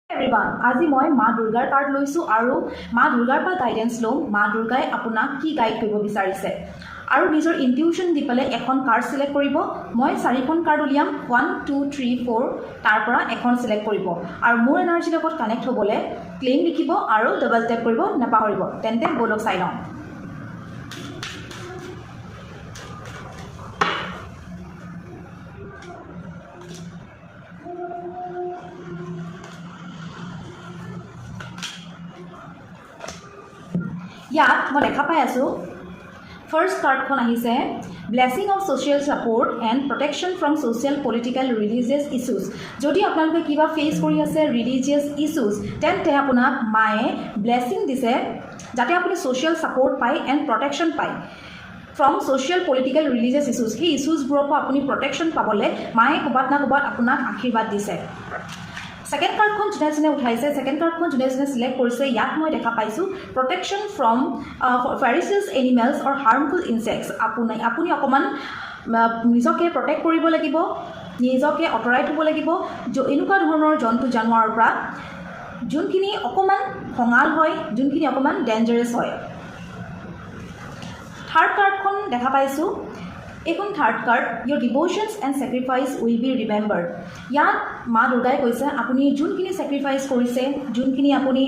everyone আজি মই মা দুৰ্গাৰ কাৰ্ড লৈছোঁ আৰু মা দুৰ্গাৰ পৰা গাইডেন্স ল'ম মা দুৰ্গাই আপোনাক কি গাইড কৰিব বিচাৰিছে আৰু নিজৰ ইনটিউশ্যন দি পেলাই এখন কাৰ্ড চিলেক্ট কৰিব মই 4খন কাৰ্ড উলিয়াম 1 2 3 4 তাৰ পৰা এখন চিলেক্ট কৰিব আৰু মোৰ এনাৰ্জিৰ লগত কানেক্ট হ'বলৈ ক্লেইম লিখিব আৰু ডাবল টেপ কৰিব নাপাহৰিব তেন্তে বলক চাই লওঁ ইয়াত মই দেখা পাই আছোঁ ফাৰ্ষ্ট কাৰ্ডখন আহিছে blessing of social support and protection from social political religious issues যদি আপোনালোকে কিবা ফেচ কৰি আছে ৰিলিজিয়াছ ইছ্যুজ তেন্তে আপোনাক মায়ে ব্লেছিং দিছে যাতে আপুনি ছ'চিয়েল ছাপোৰ্ট পায় এণ্ড প্ৰটেকশ্যন পায় from social political religious issues সেই ইছ্যুজবোৰৰ পৰা আপুনি প্ৰটেকশ্যন পাবলৈ মায়ে ক'ৰবাত না ক'ৰবাত আপোনাক আশীৰ্বাদ দিছে সেকেন্ড কাৰ্ডখন যোনে যোনে উঠাইছে সেকেন্ড কাৰ্ডখন যোনে যোনে সিলেক্ট কৰিছে ইয়াত মই দেখা পাইছোঁ protection from ferocious animals or harmful insects আপুনি অকণমান নিজকে প্ৰটেক্ট কৰিব লাগিব নিজকে আঁতৰাই থ'ব লাগিব এনেকুৱা ধৰণৰ জন্তু জানোৱাৰৰ পৰা যোনখিনি অকণমান খঙাল হয় যোনখিনি অকণমান ডেঞ্জাৰাছ হয় থাৰ্ড কাৰ্ডখন দেখা পাইছোঁ এইখন third card your devotions and sacrifice will be remembered ইয়াত মা দুৰ্গাই কৈছে আপুনি যোনখিনি ছেক্ৰিফাইচ কৰিছে যোনখিনি আপুনি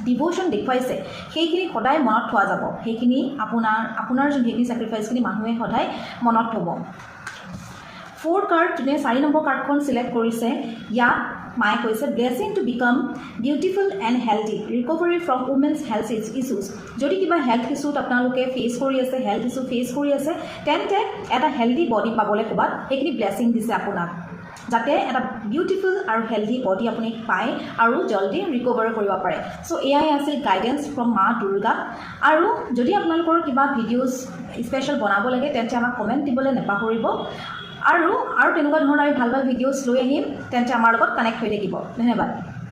ডিভ'শ্যন দেখুৱাইছে সেইখিনি সদায় মনত থোৱা যাব সেইখিনি আপোনাৰ যোনখিনি ছেক্ৰিফাইচখিনি মানুহে সদায় মনত থ'ব ফ'ৰ্থ কাৰ্ড যোনে 4 নম্বৰ কাৰ্ডখন চিলেক্ট কৰিছে ইয়াত মায়ে কৈছে blessing to become beautiful and healthy recovery from women's health issues যদি কিবা হেল্থ ইছ্যুত আপোনালোকে ফেচ কৰি আছে হেল্থ ইছ্যু ফেচ কৰি আছে তেন্তে এটা হেল্থি বডি পাবলৈ ক'ৰবাত সেইখিনি ব্লেছিং দিছে আপোনাক যাতে এটা বিউটিফুল আৰু হেল্থি বডি আপুনি পায় আৰু জলদি ৰিকভাৰ কৰিব পাৰে চ' এয়াই আছিল গাইডেন্স ফ্ৰম মা দুৰ্গা আৰু যদি আপোনালোকৰ কিবা ভিডিঅ'জ স্পেচিয়েল বনাব লাগে তেন্তে আমাক কমেণ্ট দিবলৈ নাপাহৰিব আৰু তেনেকুৱা ধৰণৰ আমি ভাল ভাল ভিডিঅ'জ লৈ আহিম তেন্তে আমাৰ লগত কানেক্ট হৈ থাকিব ধন্যবাদ